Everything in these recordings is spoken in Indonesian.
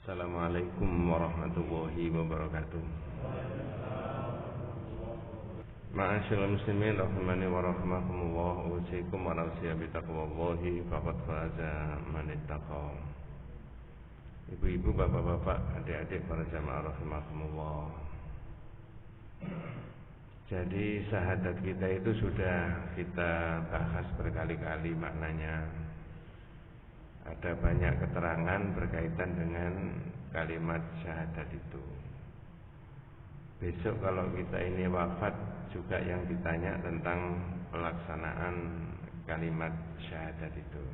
Assalamualaikum warahmatullahi wabarakatuh. Ma'asyiral muslimin rahimani wa rahimakumullah, usikum wa nafsiya bi taqwallahi faqad faza man ittaqa. Ibu-ibu, bapak-bapak, adik-adik para jamaah rahimakumullah. Jadi syahadat kita itu sudah kita bahas berkali-kali maknanya. Ada banyak keterangan berkaitan dengan kalimat syahadat itu. Besok kalau kita ini wafat juga yang ditanya tentang pelaksanaan kalimat syahadat itu.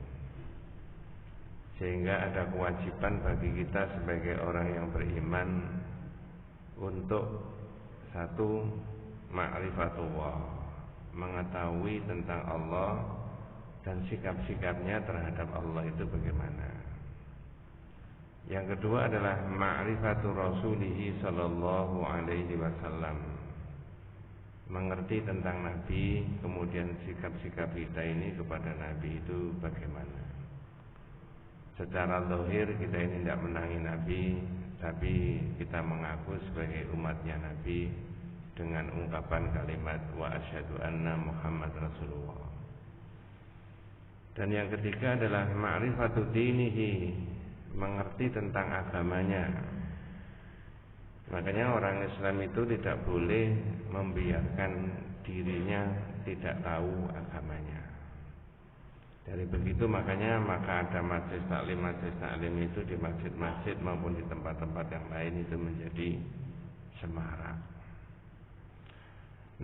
Sehingga ada kewajiban bagi kita sebagai orang yang beriman untuk satu, ma'rifatullah, mengetahui tentang Allah dan sikap-sikapnya terhadap Allah itu bagaimana. Yang kedua adalah ma'rifatu rasulihi sallallahu alaihi wasallam, mengerti tentang Nabi, kemudian sikap-sikap kita ini kepada Nabi itu bagaimana. Secara zahir kita ini tidak menangi Nabi, tapi kita mengaku sebagai umatnya Nabi dengan ungkapan kalimat wa asyhadu anna Muhammad Rasulullah. Dan yang ketiga adalah ma'rifatu dinihi, mengerti tentang agamanya. Makanya orang Islam itu tidak boleh membiarkan dirinya tidak tahu agamanya. Dari begitu makanya maka ada majelis taklim itu di masjid-masjid maupun di tempat-tempat yang lain itu menjadi semarak.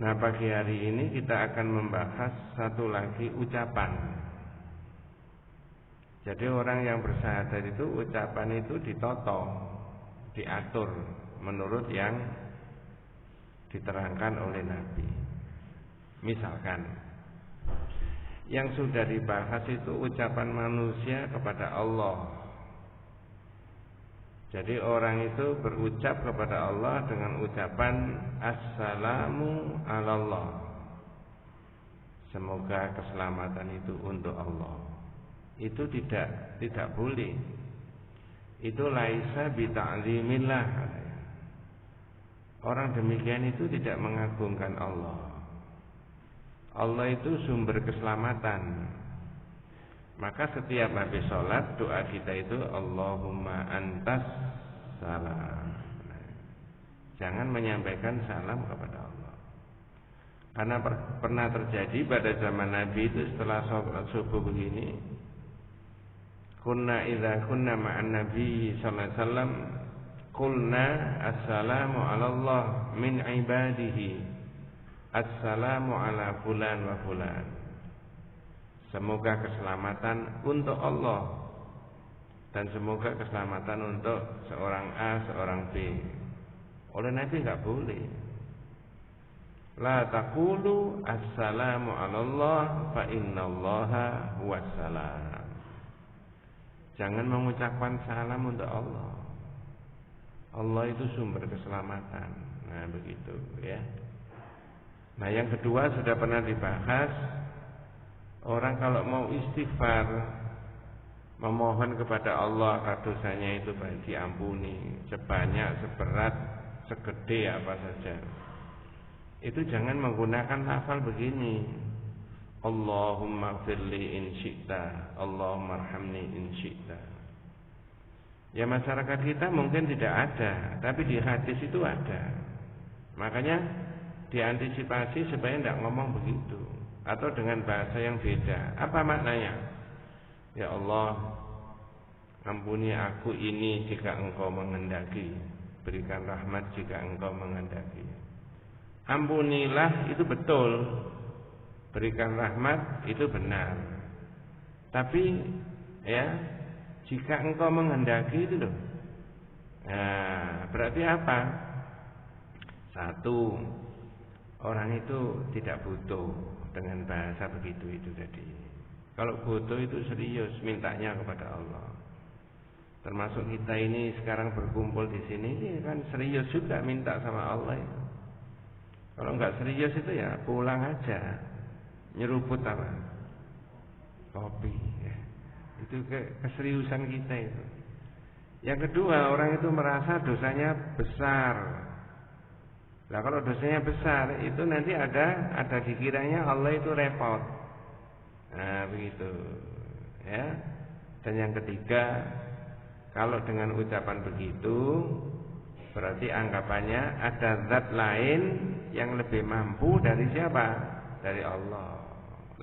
Nah, pagi hari ini kita akan membahas satu lagi ucapan. Jadi orang yang bersyahadat itu ucapan itu ditoto, diatur menurut yang diterangkan oleh Nabi. Misalkan yang sudah dibahas itu ucapan manusia kepada Allah. Jadi orang itu berucap kepada Allah dengan ucapan assalamu alallah. Semoga keselamatan itu untuk Allah. Itu tidak boleh. Itu laisa bi ta'zimillah. Orang demikian itu tidak mengagungkan Allah. Allah itu sumber keselamatan. Maka setiap habis sholat doa kita itu Allahumma antas salam. Jangan menyampaikan salam kepada Allah. Karena pernah terjadi pada zaman Nabi itu setelah sholat subuh begini, kunna idza kunna ma'an nabi sallallahu alaihi wasallam qulna assalamu ala Allah min ibadihi, assalamu ala fulan wa fulan. Semoga keselamatan untuk Allah dan semoga keselamatan untuk seorang A, seorang B. Oleh Nabi enggak boleh. La taqulu assalamu ala Allah fa innallaha huwassalam. Jangan mengucapkan salam untuk Allah. Allah itu sumber keselamatan. Nah, begitu ya. Nah, yang kedua sudah pernah dibahas. Orang kalau mau istighfar, memohon kepada Allah agar dosanya itu diampuni sebanyak, seberat, segede apa saja. Itu jangan menggunakan lafal begini. Allahumma firli in syi'ta, Allahumma arhamni in syi'ta. Ya, masyarakat kita mungkin tidak ada, tapi di hadis itu ada. Makanya diantisipasi supaya tidak ngomong begitu, atau dengan bahasa yang beda. Apa maknanya? Ya Allah, ampuni aku ini jika engkau menghendaki, berikan rahmat jika engkau menghendaki. Ampunilah itu betul, berikan rahmat itu benar. Tapi ya, jika engkau menghendaki itu loh. Nah, berarti apa? Satu, orang itu tidak butuh dengan bahasa begitu itu tadi. Kalau butuh itu serius mintanya kepada Allah. Termasuk kita ini sekarang berkumpul di sini ini kan serius juga minta sama Allah itu. Kalau enggak serius itu ya pulang aja. Nyeruput apa? Kopi ya. Itu keseriusan kita itu. Yang kedua, orang itu merasa dosanya besar. Nah, kalau dosanya besar itu nanti ada dikiranya Allah itu repot. Nah, begitu. Ya. Dan yang ketiga, kalau dengan ucapan begitu berarti anggapannya ada zat lain yang lebih mampu dari siapa? Dari Allah.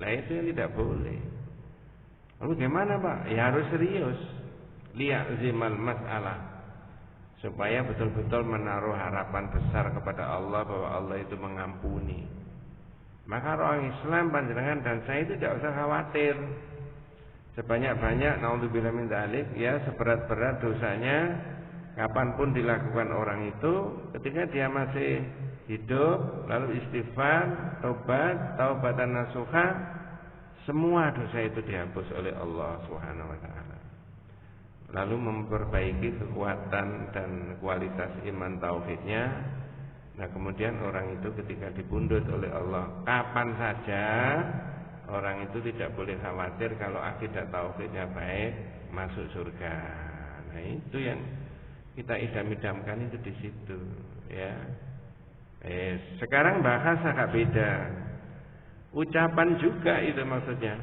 Nah, itu yang tidak boleh. Lalu gimana, Pak? Ya harus serius. Liya'zimal mas'alah. Supaya betul-betul menaruh harapan besar kepada Allah bahwa Allah itu mengampuni. Maka orang Islam panjenengan dan saya itu tidak usah khawatir. Sebanyak-banyak naudzubillah min dzalik, ya, seberat-berat dosanya, kapanpun dilakukan orang itu, ketika dia masih hidup lalu istighfar, taubatan nasuha, semua dosa itu dihapus oleh Allah Subhanahu wa taala. Lalu memperbaiki kekuatan dan kualitas iman tauhidnya. Nah, kemudian orang itu ketika dipundhut oleh Allah kapan saja, orang itu tidak boleh khawatir kalau akidah tauhidnya baik, masuk surga. Nah, itu yang kita idam-idamkan itu di situ, ya. Sekarang bahas agak beda. Ucapan juga itu maksudnya.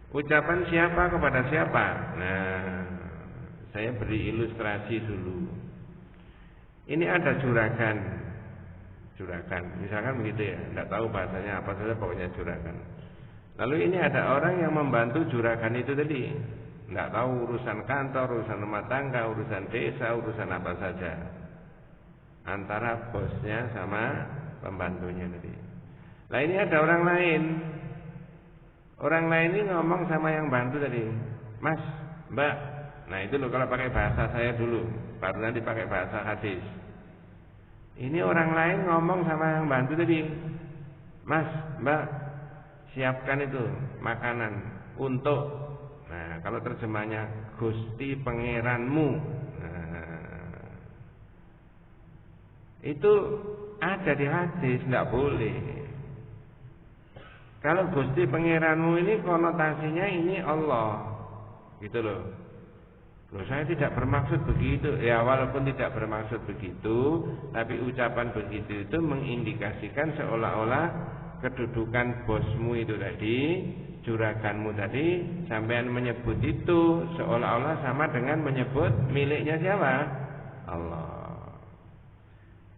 Ucapan siapa kepada siapa? Nah, saya beri ilustrasi dulu. Ini ada juragan. Misalkan begitu ya, tidak tahu bahasanya apa saja, pokoknya juragan. Lalu ini ada orang yang membantu juragan itu tadi. Tidak tahu urusan kantor, urusan rumah tangga, urusan desa, urusan apa saja. Antara bosnya sama pembantunya tadi. Nah, ini ada orang lain. Orang lain ini ngomong sama yang bantu tadi, Mas, Mbak. Nah, itu loh kalau pakai bahasa saya dulu, baru nanti pakai bahasa hadis. Ini orang lain ngomong sama yang bantu tadi, Mas, Mbak, siapkan itu makanan untuk. Nah, kalau terjemahnya Gusti Pangeranmu. Nah, itu ada di hadis, tidak boleh. Kalau Gusti Pangeranmu ini konotasinya ini Allah, gitu loh. Loh, saya tidak bermaksud begitu. Ya, walaupun tidak bermaksud begitu, tapi ucapan begitu itu mengindikasikan seolah-olah kedudukan bosmu itu tadi, juraganmu tadi, sampean menyebut itu seolah-olah sama dengan menyebut miliknya siapa? Allah.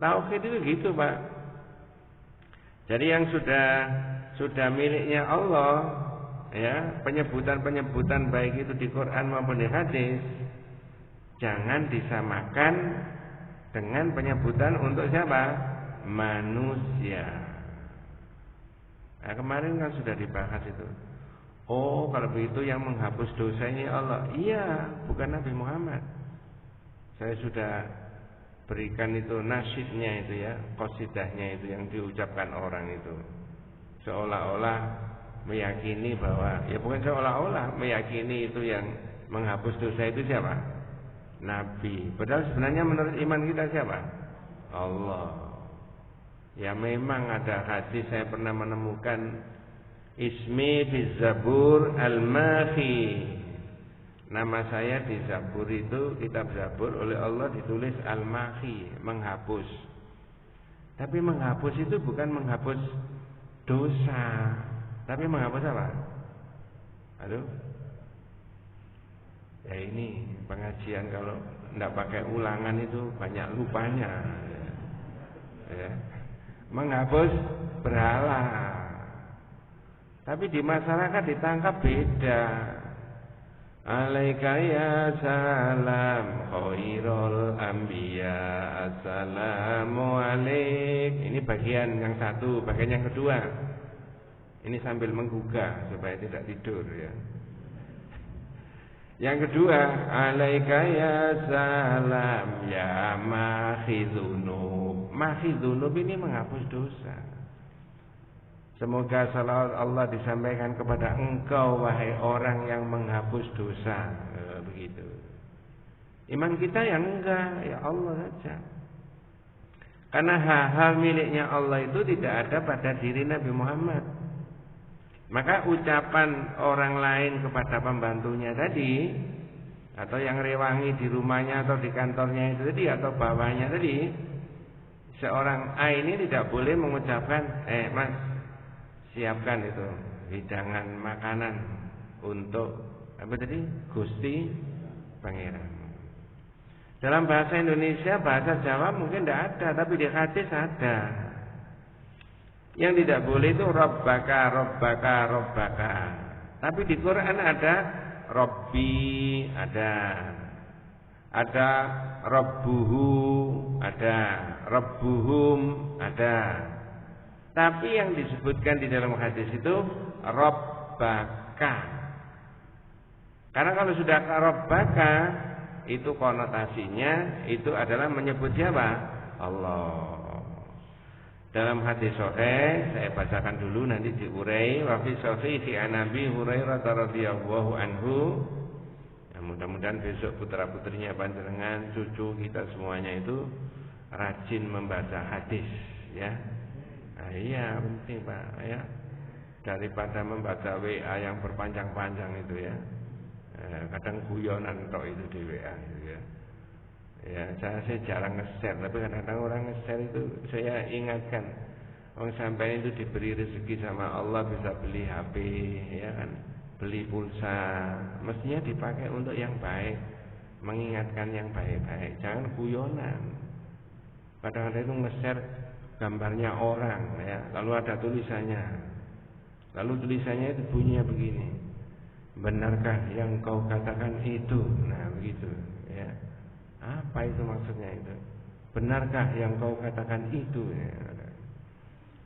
Tauhid itu gitu, Pak. Jadi yang sudah miliknya Allah, ya, penyebutan baik itu di Quran maupun di hadis, jangan disamakan dengan penyebutan untuk siapa? Manusia. Nah, kemarin kan sudah dibahas itu. Oh, kalau begitu yang menghapus dosa ini Allah. Iya, bukan Nabi Muhammad. Saya sudah berikan itu nasyidnya itu ya, qasidahnya itu yang diucapkan orang itu. Seolah-olah meyakini bahwa, ya bukan seolah-olah, meyakini itu yang menghapus dosa itu siapa? Nabi. Padahal sebenarnya menurut iman kita siapa? Allah. Ya memang ada hadis, saya pernah menemukan ismi fi Zabur al-Mahi. Nama saya di Zabur itu, kitab Zabur oleh Allah ditulis al-Mahi, menghapus. Tapi menghapus itu bukan menghapus dosa, tapi menghapus apa? Aduh. Ya ini pengajian kalau tidak pakai ulangan itu banyak lupanya. Ya. Menghapus berhala. Tapi di masyarakat ditangkap beda. Alaika ya salam khairul anbiya, assalamu alaik. Ini bagian yang satu, bagian yang kedua. Ini sambil menggugah supaya tidak tidur ya. Yang kedua, alaika ya salam ya makhidunub. Makhidunub ini menghapus dosa. Semoga salawat Allah disampaikan kepada engkau wahai orang yang menghapus dosa. Begitu. Iman kita yang enggak, ya Allah saja. Karena hal-hal miliknya Allah itu tidak ada pada diri Nabi Muhammad. Maka ucapan orang lain kepada pembantunya tadi, atau yang rewangi di rumahnya atau di kantornya itu tadi atau bawahnya tadi, seorang A ini tidak boleh mengucapkan, Mas, siapkan itu hidangan makanan untuk apa tadi, Gusti Pangeran. Dalam bahasa Indonesia, bahasa Jawa mungkin tidak ada, tapi di hadis ada. Yang tidak boleh itu Rabbaka, Rabbaka, Rabbaka. Tapi di Quran ada Rabbi, ada Rabbuhu, ada Rabbuhum, ada. Tapi yang disebutkan di dalam hadis itu Rabbaka. Karena kalau sudah Rabbaka, itu konotasinya itu adalah menyebut siapa? Allah. Dalam hadis sahih, saya bacakan dulu nanti diurai. Wa fi sahih an Abi Hurairah radhiyallahu anhu. Ya, mudah-mudahan besok putra-putrinya panjenengan, cucu kita semuanya itu rajin membaca hadis, ya. Nah, iya penting Pak, ya. Daripada membaca WA yang berpanjang-panjang itu ya. Kadang guyonan tok itu di WA gitu ya. Ya, saya jarang nge-share, tapi kadang-kadang orang nge-share itu saya ingatkan, orang sampai itu diberi rezeki sama Allah bisa beli HP, ya kan, beli pulsa, mestinya dipakai untuk yang baik, mengingatkan yang baik-baik, jangan guyonan. Kadang-kadang itu nge-share gambarnya orang, ya, lalu ada tulisannya, lalu tulisannya itu bunyinya begini, benarkah yang kau katakan itu? Nah begitu, ya. Apa itu maksudnya itu? Benarkah yang kau katakan itu?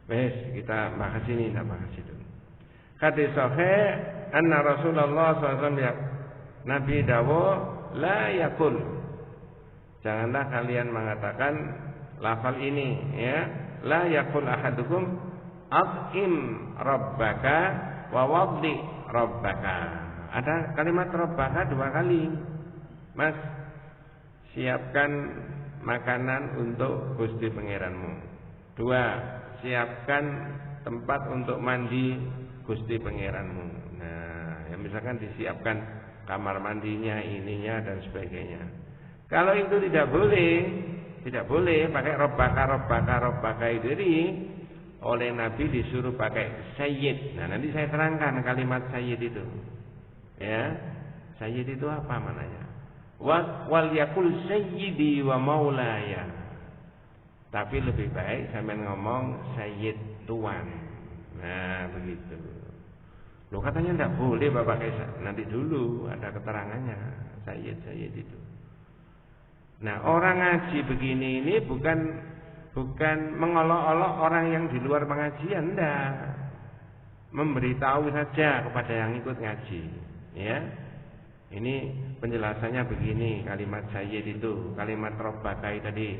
Wes, kita bahas ini, tidak bahas itu. Hadis sahih anna Rasulullah SAW Nabi dawo la yakul. Janganlah kalian mengatakan lafal ini, ya. La yakul ahadukum at'im rabbaka wa waddi rabbaka. Ada kalimat rabbaka 2 kali. Mas, siapkan makanan untuk Gusti Pangeranmu. 2, siapkan tempat untuk mandi Gusti Pangeranmu. Nah, yang misalkan disiapkan kamar mandinya, ininya dan sebagainya. Kalau itu tidak boleh pakai robbaka itu. Jadi oleh Nabi disuruh pakai sayyid. Nah, nanti saya terangkan kalimat sayyid itu. Ya, sayyid itu apa maknanya? Wal yakul sayyidi wa maulaya. Tapi lebih baik sampean ngomong sayyid tuan. Nah begitu. Loh katanya tidak boleh Bapak Kaisar. Nanti dulu ada keterangannya sayyid itu. Nah orang ngaji begini ini bukan mengolok-olok orang yang di luar pengajian, enggak. Memberitahu saja kepada yang ikut ngaji, ya. Ini penjelasannya begini, kalimat sayyid itu, kalimat robbaka tadi.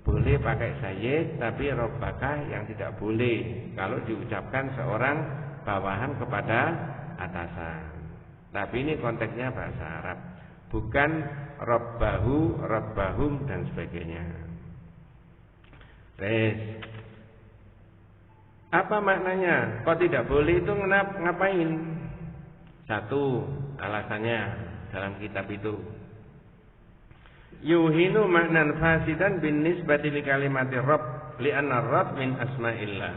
Boleh pakai sayyid, tapi robbaka yang tidak boleh kalau diucapkan seorang bawahan kepada atasan. Tapi ini konteksnya bahasa Arab, bukan robbahu, robbahum dan sebagainya. Res. Apa maknanya? Kok tidak boleh itu ngapain? 1, alasannya dalam kitab itu yuhinu maknan fasidan bin nisbati li kalimati rabb li'anna rabb min asma'illah.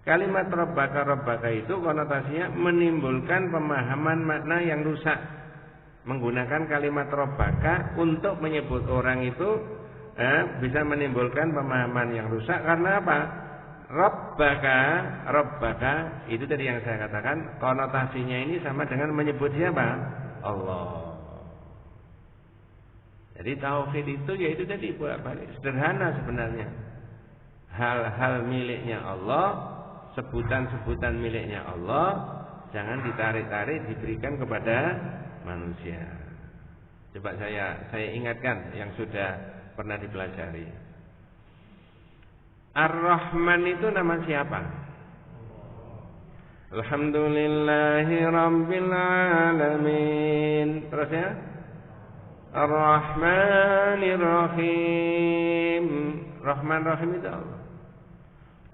Kalimat rabbaka itu konotasinya menimbulkan pemahaman makna yang rusak. Menggunakan kalimat rabbaka untuk menyebut orang itu bisa menimbulkan pemahaman yang rusak. Karena apa? Rabbaka itu tadi yang saya katakan, konotasinya ini sama dengan menyebut siapa? Allah. Jadi tauhid itu yaitu tadi bolak-balik, sederhana sebenarnya. Hal-hal miliknya Allah, sebutan-sebutan miliknya Allah, jangan ditarik-tarik diberikan kepada manusia. Coba saya ingatkan yang sudah pernah dipelajari. Ar-Rahman itu nama siapa? Alhamdulillahi Rabbil Alamin. Terus ya, Ar-Rahmanir Rahim. Rahman Rahim itu Allah.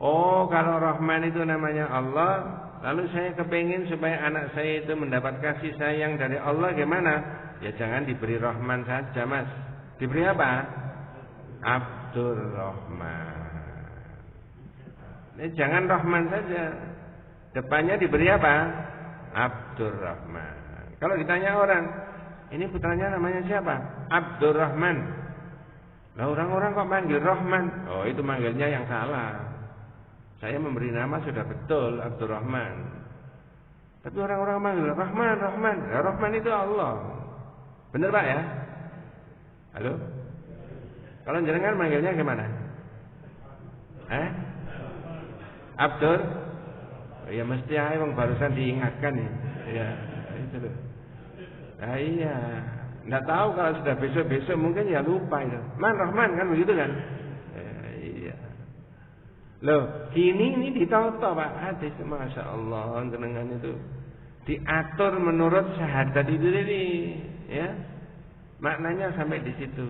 Oh, kalau Rahman itu namanya Allah, lalu saya kepingin supaya anak saya itu mendapat kasih sayang dari Allah, gimana? Ya jangan diberi Rahman saja, Mas. Diberi apa? Abdurrahman. Jangan Rahman saja. Depannya diberi apa? Abdurrahman. Kalau ditanya orang, ini putranya namanya siapa? Abdurrahman. Nah, orang-orang kok manggil Rahman? Oh, itu manggilnya yang salah. Saya memberi nama sudah betul Abdurrahman. Tapi orang-orang manggil Rahman, Rahman. Ya, Rahman itu Allah. Benar Pak ya? Halo? Kalau jenengan manggilnya gimana? Abdur? Ya mesti aja bang, barusan diingatkan ya. Ya, itu loh. Nah, iya. Nggak tahu kalau sudah besok-besok mungkin ya lupa itu. Man Rahman kan begitu kan? Iya. Loh, ini ditoto Pak hadis, masya Allah, jenengan itu diatur menurut syahadat itu tadi, ya. Maknanya sampai di situ.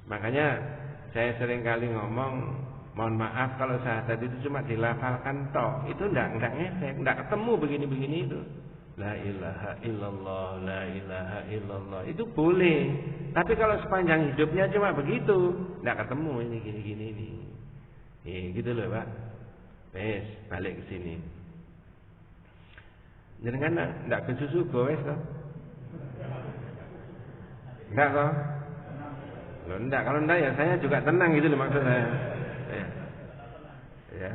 Makanya saya sering kali ngomong, mohon maaf kalau syahadat itu cuma dilafalkan toh, itu enggak ngefek, enggak ketemu begini-begini itu. La ilaha illallah, la ilaha illallah, itu boleh. Tapi kalau sepanjang hidupnya cuma begitu, enggak ketemu ini gini-gini ini. Gitu loh Pak. Wes, balik ke sini. Jenengan enggak ke susu goes toh? Enggak toh? Loh enggak, kalau enggak ya saya juga tenang gitu loh maksud saya. Ya.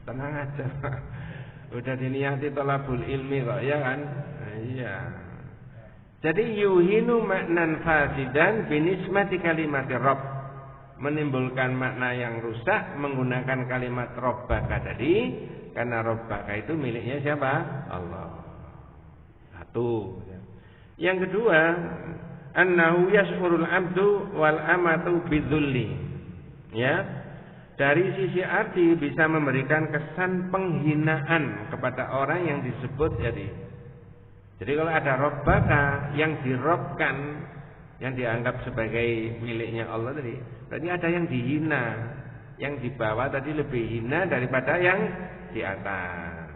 Tenang aja Pak. Udah diniati thalabul ilmi kok ya kan? Iya. Jadi yuhinu maknan fasidan binismati kalimati rabb, menimbulkan makna yang rusak menggunakan kalimat rabbaka tadi, karena rabbaka itu miliknya siapa? Allah. Satu. Yang kedua, annahu yashurul abdu wal amatu bidzulli. Ya. Dari sisi arti bisa memberikan kesan penghinaan kepada orang yang disebut jadi. Jadi kalau ada rabbaka yang dirobkan, yang dianggap sebagai miliknya Allah tadi, berarti ada yang dihina, yang di bawah tadi lebih hina daripada yang di atas.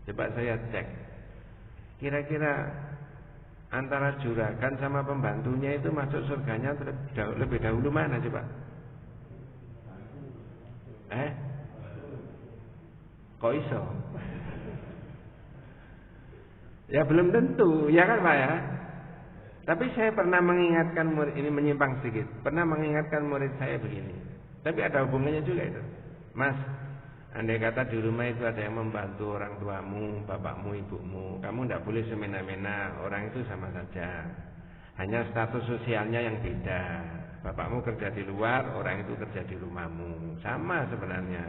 Coba saya cek, kira-kira antara juragan sama pembantunya itu masuk surganya lebih dahulu mana coba? Kok iso? Ya belum tentu, ya kan Pak ya? Tapi saya pernah mengingatkan murid, ini menyimpang sedikit, pernah mengingatkan murid saya begini. Tapi ada hubungannya juga itu. Mas, andai kata di rumah itu ada yang membantu orang tuamu, bapakmu, ibumu, kamu tidak boleh semena-mena, orang itu sama saja. Hanya status sosialnya yang beda. Bapakmu kerja di luar, orang itu kerja di rumahmu. Sama sebenarnya.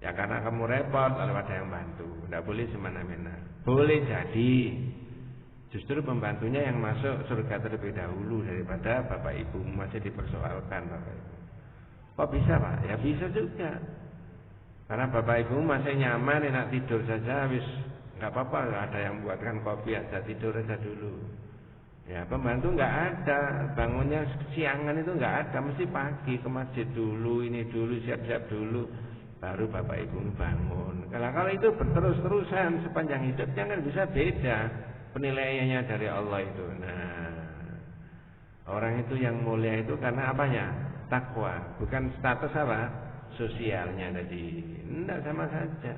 Ya karena kamu repot, lalu ada yang bantu. Tidak boleh semena-mena. Boleh jadi justru pembantunya yang masuk surga terlebih dahulu daripada bapak ibu masih dipersoalkan bapak ibu. Kok bisa Pak? Ya bisa juga. Karena bapak ibu masih nyaman, enak tidur saja, habis nggak apa-apa, ada yang buatkan kopi aja, tidur aja dulu. Ya pembantu nggak ada, bangunnya siangan itu nggak ada, mesti pagi ke masjid dulu, ini dulu, siap-siap dulu, baru bapak ibu bangun. Kalau itu berterus-terusan sepanjang hidupnya kan bisa beda penilaiannya dari Allah itu. Nah, orang itu yang mulia itu karena apanya? Takwa, bukan status apa? Sosialnya tadi. Enggak, sama saja.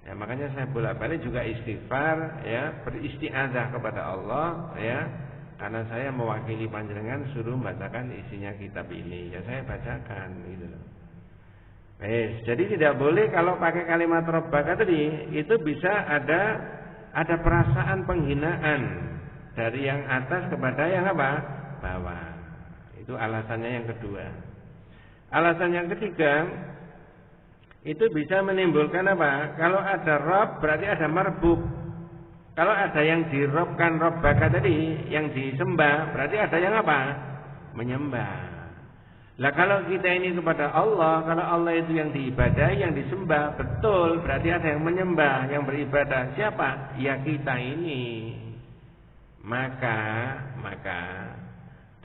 Ya makanya saya bolak-balik juga istighfar, ya, beristiazah kepada Allah, ya. Karena saya mewakili panjenengan suruh membacakan isinya kitab ini, ya saya bacakan gitu loh. Jadi tidak boleh kalau pakai kalimat rabbaka tadi itu bisa ada perasaan penghinaan dari yang atas kepada yang apa? Bawah. Itu alasannya yang kedua. Alasan yang ketiga, itu bisa menimbulkan apa? Kalau ada Rabb berarti ada marbub. Kalau ada yang dirobkan rabbaka tadi, yang disembah, berarti ada yang apa? Menyembah. Lah kalau kita ini kepada Allah, kalau Allah itu yang diibadahi, yang disembah, betul, berarti ada yang menyembah, yang beribadah. Siapa? Ya kita ini. Maka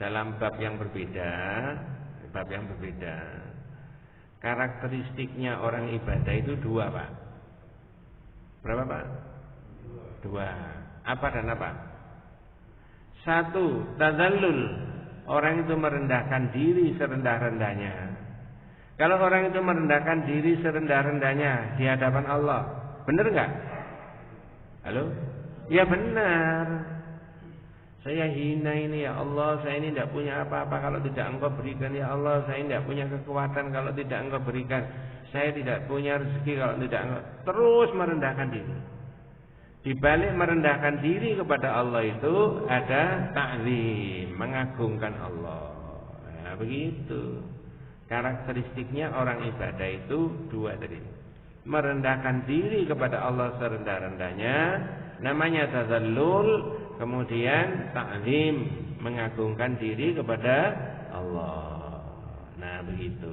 dalam bab yang berbeda, karakteristiknya orang ibadah itu dua Pak. Berapa Pak? Dua. Apa dan apa? Satu, tadzallul. Orang itu merendahkan diri serendah-rendahnya. Kalau orang itu merendahkan diri serendah-rendahnya di hadapan Allah, benar enggak? Halo? Ya benar. Saya hina ini ya Allah, saya ini tidak punya apa-apa kalau tidak Engkau berikan ya Allah, saya tidak punya kekuatan kalau tidak Engkau berikan, saya tidak punya rezeki kalau tidak Engkau. Terus merendahkan diri. Di balik merendahkan diri kepada Allah itu ada ta'zim, mengagungkan Allah. Nah, begitu. Karakteristiknya orang ibadah itu dua tadi. Merendahkan diri kepada Allah serendah-rendahnya, namanya tadzallul, kemudian ta'zim, mengagungkan diri kepada Allah. Nah, begitu.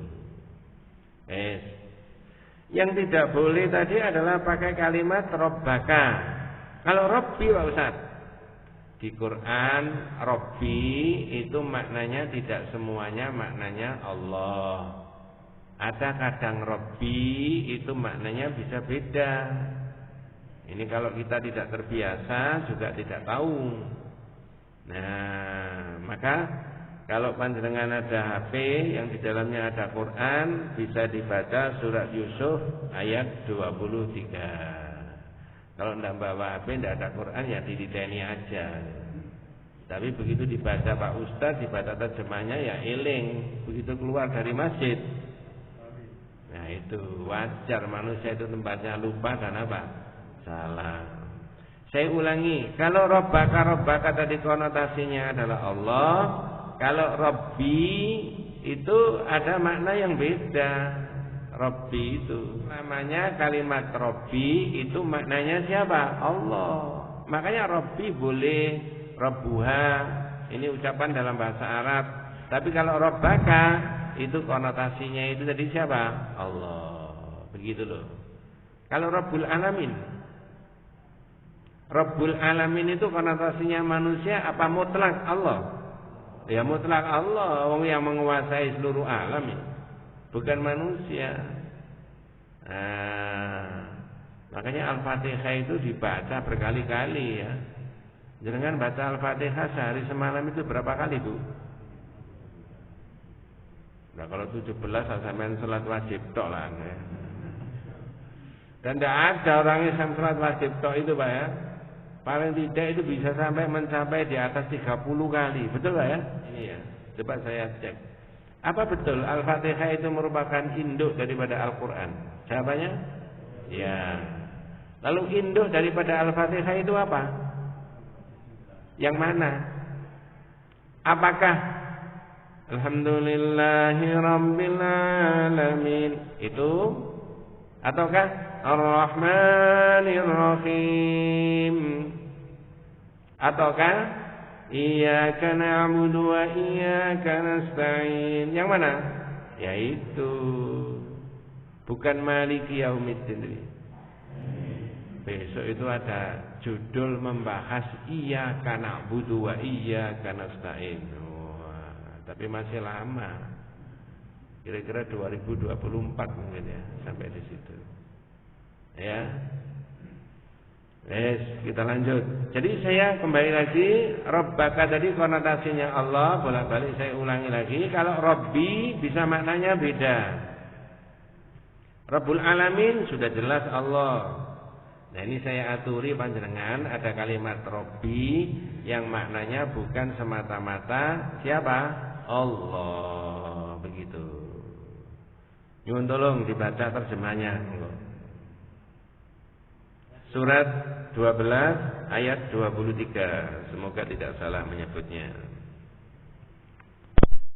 Yang tidak boleh tadi adalah pakai kalimat Rabbaka. Kalau Rabbi Pak Ustaz, di Quran Rabbi itu maknanya tidak semuanya maknanya Allah. Ada kadang Rabbi itu maknanya bisa beda. Ini kalau kita tidak terbiasa juga tidak tahu. Nah, maka kalau panjenengan ada HP yang di dalamnya ada Quran, bisa dibaca surat Yusuf ayat 23. Kalau tidak bawa HP, tidak ada Quran, ya dititeni aja. Tapi begitu dibaca Pak Ustadz, dibaca terjemahnya ya eling. Begitu keluar dari masjid, nah itu wajar, manusia itu tempatnya lupa dan apa? Salah. Saya ulangi, kalau Rabbaka tadi konotasinya adalah Allah. Kalau Rabbi itu ada makna yang beda. Rabbi itu namanya kalimat Rabbi itu maknanya siapa? Allah. Makanya Rabbi boleh, Rabbuha ini ucapan dalam bahasa Arab. Tapi kalau Rabbaka itu konotasinya itu tadi siapa? Allah. Begitu loh. Kalau Rabbul Alamin, Rabbul Alamin itu konotasinya manusia apa mutlak Allah? Ya mutlak Allah, wong yang menguasai seluruh alam ya. Bukan manusia. Nah, makanya Al-Fatihah itu dibaca berkali-kali ya. Jangan baca Al-Fatihah sehari semalam itu berapa kali Bu? Nah kalau 17 sampai sholat wajib tok lah ya. Dan tidak ada orang yang sholat wajib tok itu Pak ya. Paling tidak itu bisa sampai mencapai di atas 30 kali. Betul Pak ya? Ini ya. Coba saya cek. Apa betul Al-Fatihah itu merupakan induk daripada Al-Quran? Jawabannya? Ya. Lalu induk daripada Al-Fatihah itu apa? Yang mana? Apakah Alhamdulillahi Rabbil Alamin itu? Ataukah Ar-Rahmanir Rahim? Ataukah Iyyaka na'budu wa iyyaka nasta'in? Yang mana? Yaitu bukan Maliki Yaumiddin. Besok itu ada judul membahas Iyyaka na'budu wa iyyaka nasta'in. Tapi masih lama. Kira-kira 2024 mungkin ya sampai di situ. Ya. Kita lanjut. Jadi saya kembali lagi, Rabbaka tadi konotasinya Allah, bolak-balik saya ulangi lagi. Kalau Rabbi bisa maknanya beda. Rabbul Alamin sudah jelas Allah. Nah ini saya aturi panjenengan, ada kalimat Rabbi yang maknanya bukan semata-mata siapa? Allah. Begitu. Nyuwun tolong dibaca terjemahnya. Surat 12 ayat 23. Semoga tidak salah menyebutnya.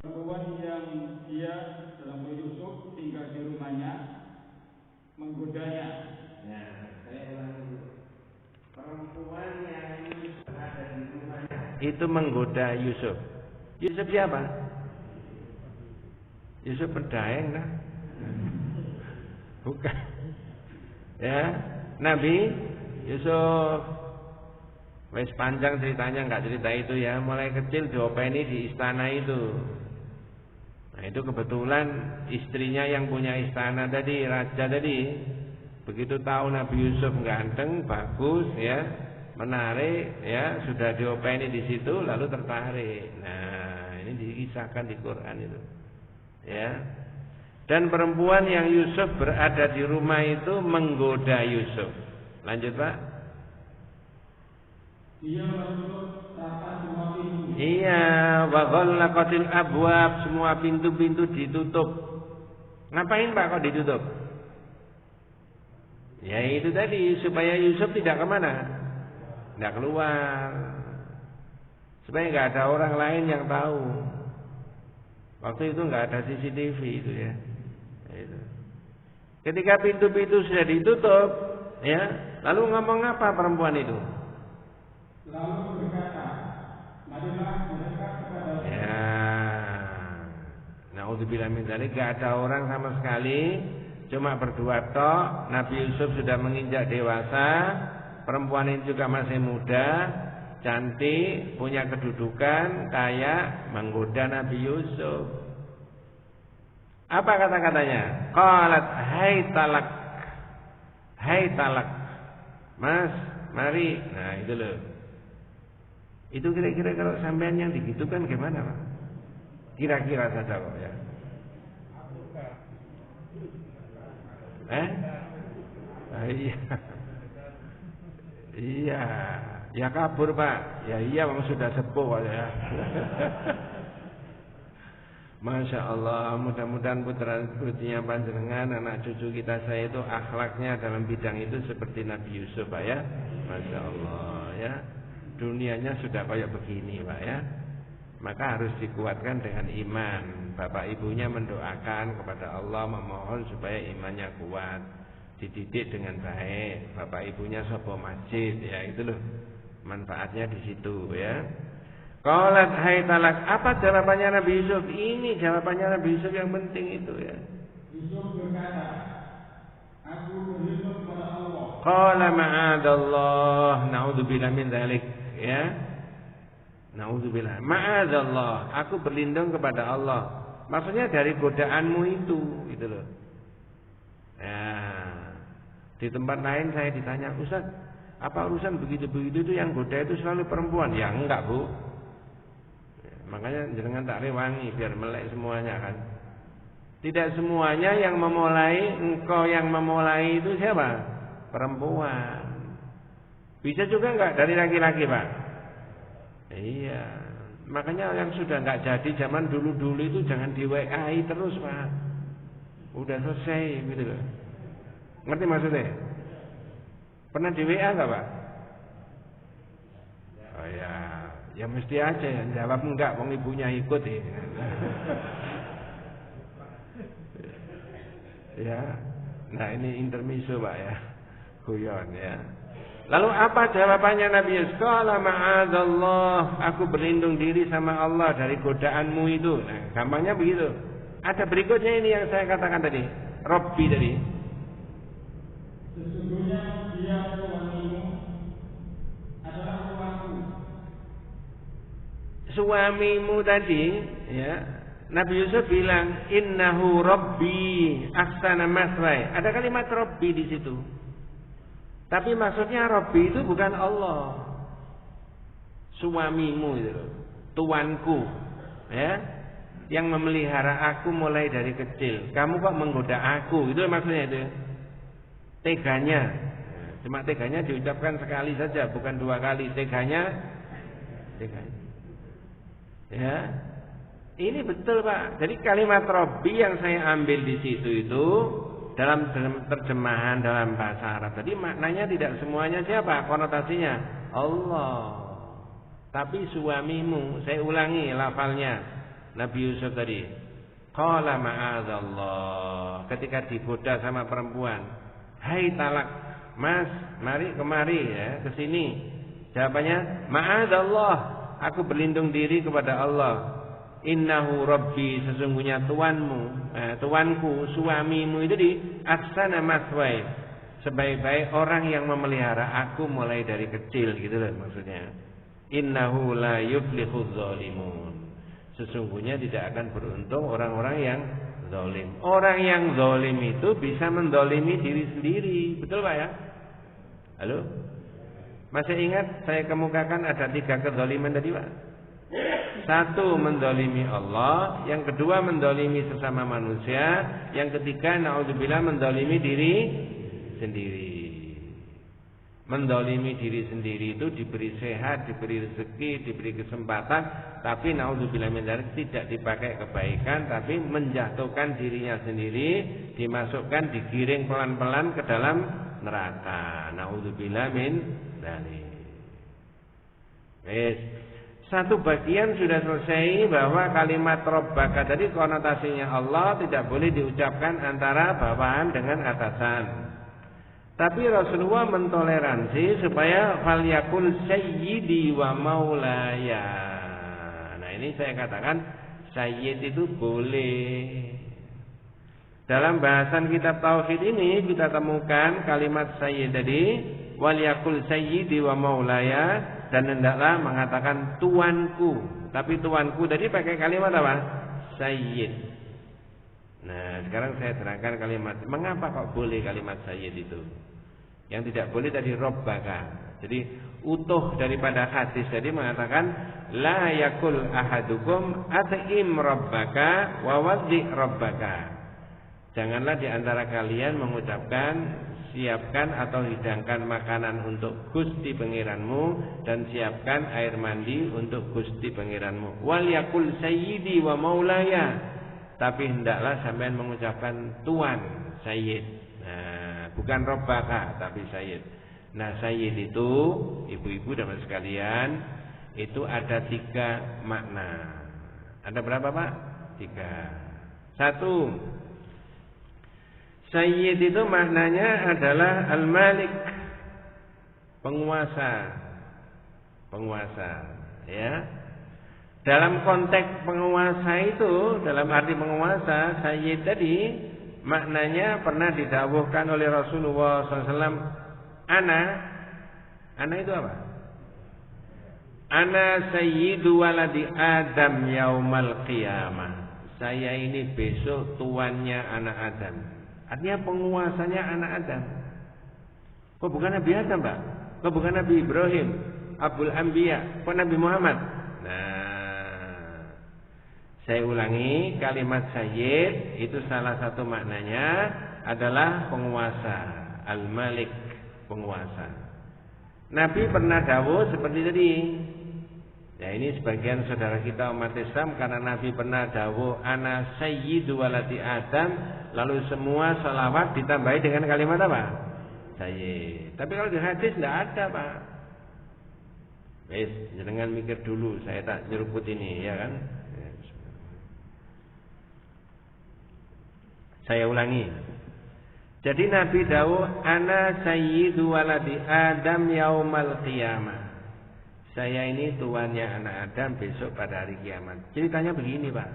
Perempuan yang dia dalam Yusuf tinggal di rumahnya menggodanya. Ya, saya ulangi dulu. Perempuan yang ada di rumahnya itu menggoda Yusuf. Yusuf siapa? Yusuf Pendaeng nah? Bukan. Ya, Nabi Yusuf. Wes panjang ceritanya, enggak cerita itu ya. Mulai kecil diopeni di istana itu. Nah itu kebetulan istrinya yang punya istana tadi, raja tadi. Begitu tahu Nabi Yusuf ganteng, bagus ya, menarik, ya, sudah diopeni di situ lalu tertarik. Nah, ini dikisahkan di Quran itu. Ya. Dan perempuan yang Yusuf berada di rumah itu menggoda Yusuf. Lanjut, Pak. Dia menutup rapat semua pintu. Iya, wa ghallaqatil abwab, semua pintu-pintu ditutup. Ngapain Pak kok ditutup? Ya itu tadi, supaya Yusuf tidak kemana? Tidak keluar. Supaya nggak ada orang lain yang tahu. Waktu itu nggak ada CCTV itu ya. Itu. Ketika pintu-pintu sudah ditutup, ya, lalu ngomong apa perempuan itu? Lalu berkata, marilah mendekat kepada ya. Naudzubillah min dzalik, nggak ada orang sama sekali. Cuma berdua tok. Nabi Yusuf sudah menginjak dewasa. Perempuan ini juga masih muda, cantik, punya kedudukan, kaya, menggoda Nabi Yusuf. Apa kata-katanya? Qalat hai talak. Hai talak. Mas, mari. Nah, itu loh. Itu kira-kira kalau sampean yang digitukan gimana, Pak? Kira-kira saja kok ya. Iya. Iya, ya kabur Pak. Ya iya memang sudah sepuh Pak ya. Masya Allah, mudah-mudahan putra-putrinya panjenengan, anak cucu kita saya itu akhlaknya dalam bidang itu seperti Nabi Yusuf Pak ya. Masya Allah ya. Dunianya sudah kayak begini Pak ya. Maka harus dikuatkan dengan iman. Bapak ibunya mendoakan kepada Allah, memohon supaya imannya kuat, dididik dengan baik. Bapak ibunya sopo masjid, ya itu loh manfaatnya di situ ya. Qalat hai talak. Apa jawabannya Nabi Yusuf? Ini jawabannya Nabi Yusuf yang penting itu ya. Yusuf berkata, aku berlindung kepada Allah. Qala ma'adallah, naudzubillah min dzalik ya. Naudzubillah, ma'adzallah, aku berlindung kepada Allah. Maksudnya dari godaanmu itu, gitu loh. Ya, di tempat lain saya ditanya, Ustaz, apa urusan begitu-begitu itu yang goda itu selalu perempuan? Ya enggak Bu. Ya, makanya jangan tak rewangi biar melek semuanya kan. Tidak semuanya yang memulai, engkau yang memulai itu siapa? Perempuan. Bisa juga enggak dari laki-laki Pak? Iya, makanya yang sudah nggak jadi zaman dulu-dulu itu jangan di WA-i terus Pak. Udah selesai gitu loh. Ngerti maksudnya? Pernah di WA nggak Pak? Oh ya, ya mesti aja ya. Jawab enggak, wong ibunya ikut ya. Ya, nah ini intermezzo Pak ya, guyon ya. Lalu apa jawabannya Nabi Yusuf? Qala ma'adzallah, aku berlindung diri sama Allah dari godaanmu itu. Nah, gampangnya begitu. Ada berikutnya ini yang saya katakan tadi, Robbi tadi. Sesungguhnya dia suamimu adalah tuanku. Suamimu tadi, ya. Nabi Yusuf bilang, innahu Robbi ahsana maswai. Ada kalimat Robbi di situ. Tapi maksudnya Robbi itu bukan Allah. Suamimu itu, tuanku, ya, yang memelihara aku mulai dari kecil. Kamu kok menggoda aku? Itu maksudnya itu. Teganya. Cuma teganya diucapkan sekali saja, bukan dua kali. Teganya. Ya. Ini betul Pak. Jadi kalimat Robbi yang saya ambil di situ itu dalam terjemahan dalam bahasa Arab tadi maknanya tidak semuanya siapa konotasinya Allah, tapi suamimu. Saya ulangi lafalnya Nabi Yusuf tadi, qala ma'adzallah, ketika digoda sama perempuan, hai talak, mas mari kemari ya kesini. Jawabannya ma'adzallah, aku berlindung diri kepada Allah. Innahu Rabbi, sesungguhnya tuanmu, tuanku, suamimu itu di ahsana maswai, sebaik-baik orang yang memelihara aku mulai dari kecil, gitu loh maksudnya. Innahu la yuflihudz zalimun, sesungguhnya tidak akan beruntung orang-orang yang zalim. Orang yang zalim itu bisa mendolimi diri sendiri, betul Pak ya? Halo? Masih ingat saya kemukakan ada 3 kedzaliman tadi, Pak? 1 mendolimi Allah, yang kedua mendolimi sesama manusia, yang ketiga naudzubillah mendolimi diri sendiri. Mendolimi diri sendiri itu diberi sehat, diberi rezeki, diberi kesempatan, tapi naudzubillah min dzalik tidak dipakai kebaikan, tapi menjatuhkan dirinya sendiri, dimasukkan, digiring pelan-pelan ke dalam neraka. Naudzubillah min dzalik. Wes, satu bagian sudah selesai bahwa kalimat Rabbaka tadi konotasinya Allah tidak boleh diucapkan antara bawahan dengan atasan. Tapi Rasulullah mentoleransi supaya falyakul sayyidi wa maulaya. Nah, ini saya katakan sayyid itu boleh. Dalam bahasan kitab tauhid ini kita temukan kalimat sayyid tadi, walyakul sayyidi wa maulaya, dan hendaklah mengatakan tuanku. Tapi tuanku tadi pakai kalimat apa? Sayyid. Nah, sekarang saya terangkan kalimat. Mengapa kok boleh kalimat sayyid itu? Yang tidak boleh tadi Rabbaka. Jadi utuh daripada hadis tadi mengatakan la yakul ahadukum at'im Rabbaka wa waddi Rabbaka. Janganlah di antara kalian mengucapkan siapkan atau hidangkan makanan untuk Gusti Pangeranmu dan siapkan air mandi untuk Gusti Pangeranmu. Wal yakul sayyidi wa maulaya. Tapi hendaklah sampean mengucapkan tuan, sayyid. Nah, bukan Rabbaka tapi sayyid. Nah, sayyid itu ibu-ibu dan sekalian itu ada 3 makna. Ada berapa, Pak? 3. 1, sayyid itu maknanya adalah al-malik, penguasa. Penguasa, ya. Dalam konteks penguasa itu, dalam arti penguasa, sayyid tadi maknanya pernah didhawuhkan oleh Rasulullah SAW. Ana itu apa? Ana sayyidu waladi Adam yaumal qiyamah. Saya ini besok tuannya anak Adam. Artinya penguasanya anak Adam. Kok bukan Nabi Adam, Pak? Kok bukan Nabi Ibrahim, Abul Anbiya, kok Nabi Muhammad? Nah, saya ulangi, kalimat sayyid itu salah satu maknanya adalah penguasa, al-malik, penguasa. Nabi pernah dawuh seperti tadi. Ya, ini sebagian saudara kita umat Islam karena Nabi pernah dawuh ana sayyidu waladi Adam, lalu semua salawat ditambahi dengan kalimat apa? Sayyid. Tapi kalau di hadis tidak ada, Pak. Wes, jangan mikir dulu, saya tak nyeruput ini, ya kan? Saya ulangi. Jadi Nabi dawuh ana sayyidu waladi Adam yaumal qiyamah. Saya ini tuannya anak Adam besok pada hari kiamat. Ceritanya begini, Pak.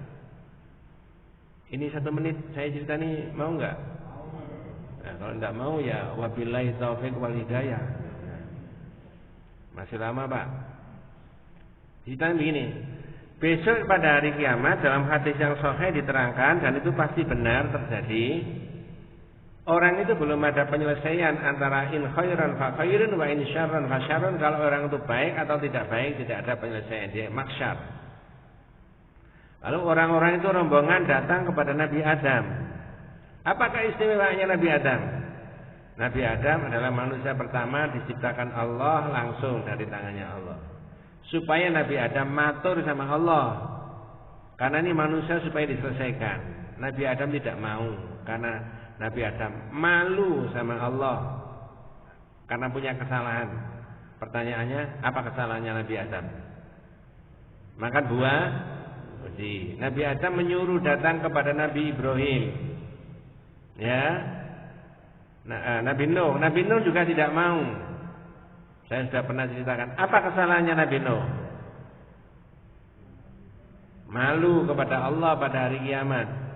Ini 1 menit saya cerita nih, mau enggak? Nah, kalau enggak mau ya wabillahi taufik wal hidayah. Masih lama, Pak. Ceritanya begini. Besok pada hari kiamat dalam hadis yang sahih diterangkan dan itu pasti benar terjadi. Orang itu belum ada penyelesaian antara in khairan fa khairun wa in syarran fa syarrun. Kalau orang itu baik atau tidak baik tidak ada penyelesaian, dia mahsyar. Lalu orang-orang itu rombongan datang kepada Nabi Adam. Apakah istimewanya Nabi Adam? Nabi Adam adalah manusia pertama diciptakan Allah langsung dari tangannya Allah. Supaya Nabi Adam matur sama Allah. Karena ini manusia supaya diselesaikan. Nabi Adam tidak mau karena Nabi Adam malu sama Allah karena punya kesalahan. Pertanyaannya, apa kesalahannya Nabi Adam? Makan buah. Nabi Adam menyuruh datang kepada Nabi Ibrahim. Ya. Nah, Nabi Nuh juga tidak mau. Saya sudah pernah ceritakan. Apa kesalahannya Nabi Nuh? Malu kepada Allah pada hari kiamat.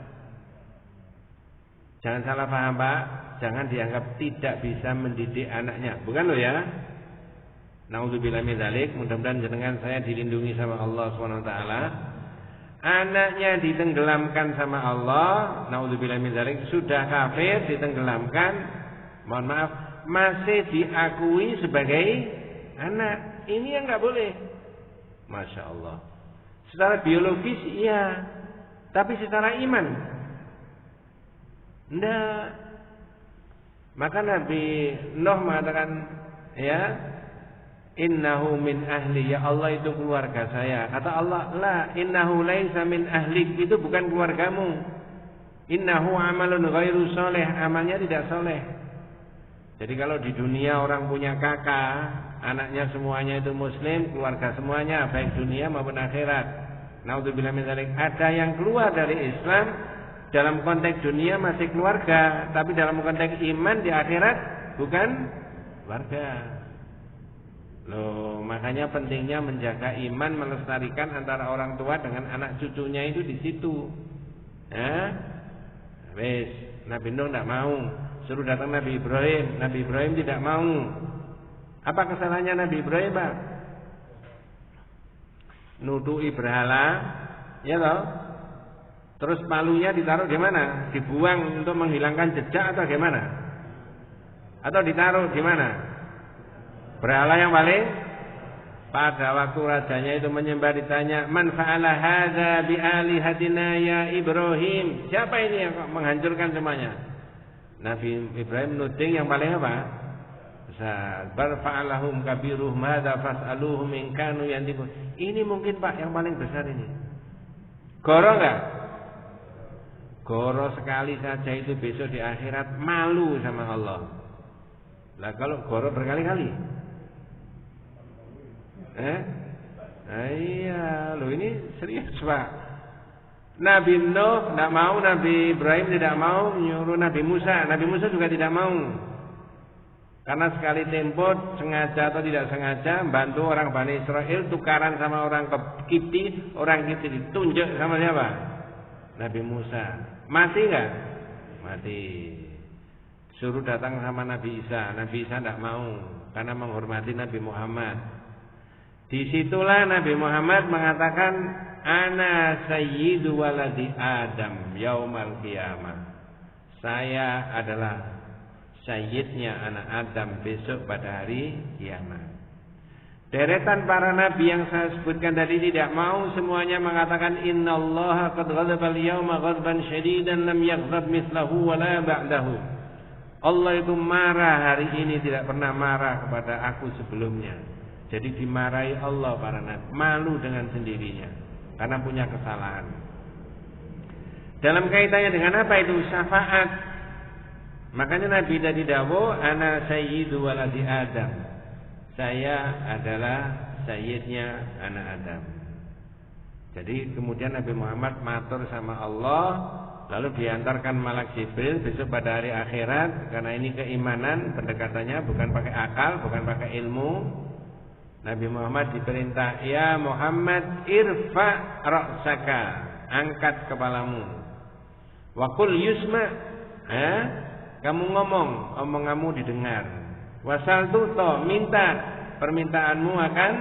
Jangan salah paham, Pak. Jangan dianggap tidak bisa mendidik anaknya. Bukan loh ya. Naudzubillah min dzalik. Mudah-mudahan jenengan saya dilindungi sama Allah SWT. Anaknya ditenggelamkan sama Allah. Naudzubillah min dzalik. Sudah kafir, ditenggelamkan. Mohon maaf, masih diakui sebagai anak. Ini yang nggak boleh. Masya Allah. Secara biologis iya, tapi secara iman enggak. Maka Nabi Nuh mengatakan, ya, innahu min ahli, ya Allah itu keluarga saya. Kata Allah, la, innahu laisa min ahlik, itu bukan keluargamu. Innahu amalun ghairu soleh, amalnya tidak soleh. Jadi kalau di dunia orang punya kakak, anaknya semuanya itu muslim, keluarga semuanya baik dunia maupun akhirat. Naudzubillah min dzalik. Ada yang keluar dari Islam dalam konteks dunia masih keluarga, tapi dalam konteks iman di akhirat bukan keluarga. Loh, makanya pentingnya menjaga iman, melestarikan antara orang tua dengan anak cucunya itu di situ. Wes, Nabi Nuh tidak mau. Suruh datang Nabi Ibrahim. Nabi Ibrahim tidak mau. Apa kesalahannya Nabi Ibrahim, Pak? Nuduhi berhala, ya toh? Terus palunya ditaruh di mana? Dibuang untuk menghilangkan jejak atau gimana? Atau ditaruh di mana? Berhala yang paling? Pada waktu rajanya itu menyembah ditanya, "Man fa'ala hadza bi alihatina ya Ibrahim?" Siapa ini yang menghancurkan semuanya? Nabi Ibrahim nuding yang paling apa? Besar. Bar fa'alahum kabiruhum hadza fas'aluhum in kanu yantiqun. Ini mungkin Pak yang paling besar ini. Goro enggak? Goro sekali saja itu besok di akhirat malu sama Allah. Lah kalau goro berkali-kali? Iya, loh ini serius Pak. Nabi Nuh tidak mau, Nabi Ibrahim tidak mau, menyuruh Nabi Musa. Nabi Musa juga tidak mau. Karena sekali tempo sengaja atau tidak sengaja bantu orang Bani Israel tukaran sama orang Kipti, orang Kipti ditunjuk sama siapa? Nabi Musa. Mati enggak? Mati. Suruh datang sama Nabi Isa. Nabi Isa tidak mau karena menghormati Nabi Muhammad. Disitulah Nabi Muhammad mengatakan, ana sayyidu waladi Adam yaumal qiyamah. Saya adalah sayyidnya anak Adam besok pada hari kiamat. Deretan para nabi yang saya sebutkan tadi tidak mau, semuanya mengatakan innallaha qad ghadaba al-yawma ghadban syadidan lam yaghdab mithlahu wala ba'dahu. Allah itu marah hari ini, tidak pernah marah kepada aku sebelumnya. Jadi dimarahi Allah para nabi, malu dengan sendirinya karena punya kesalahan. Dalam kaitannya dengan apa itu? Syafaat. Makanya Nabi tadi dawuh, ana sayyidu waladi Adam. Saya adalah sayyidnya anak Adam. Jadi kemudian Nabi Muhammad matur sama Allah, lalu diantarkan malaikat Jibril besok pada hari akhirat. Karena ini keimanan, pendekatannya bukan pakai akal, bukan pakai ilmu. Nabi Muhammad diperintah, ya Muhammad irfa ra'saka, angkat kepalamu. Wa qul yusma, kamu ngomong, omonganmu didengar. Wasal tuto, minta, permintaanmu akan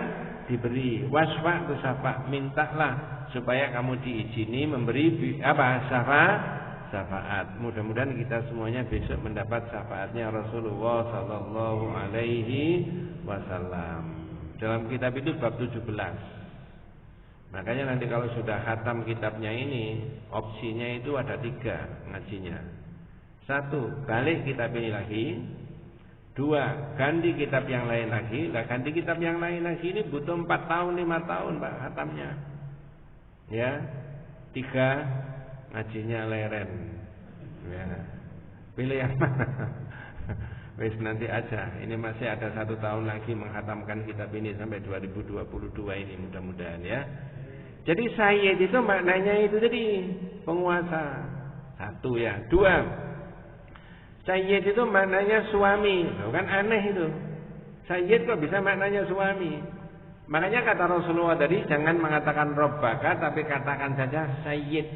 diberi. Wasfa tu syafa, mintalah supaya kamu diizini memberi apa? Syafaat. Mudah-mudahan kita semuanya besok mendapat syafaatnya Rasulullah sallallahu alaihi wasallam. Dalam kitab itu bab 17. Makanya nanti kalau sudah khatam kitabnya ini, opsinya itu ada 3 ngajinya. 1, balik kitab ini lagi. 2, ganti kitab yang lain lagi. Lah ganti kitab yang lain lagi ini butuh 4 tahun, 5 tahun Pak khatamnya. Ya. 3, ngajinya leren. Ya. Pilih yang mana? Wes nanti aja. Ini masih ada 1 tahun lagi menghatamkan kitab ini sampai 2022 ini mudah-mudahan ya. Jadi sayyid itu maknanya itu jadi penguasa. 1 ya. 2, sayyid itu maknanya suami. Kan aneh itu. Sayyid kok bisa maknanya suami? Makanya kata Rasulullah tadi jangan mengatakan Rabbaka tapi katakan saja sayyid.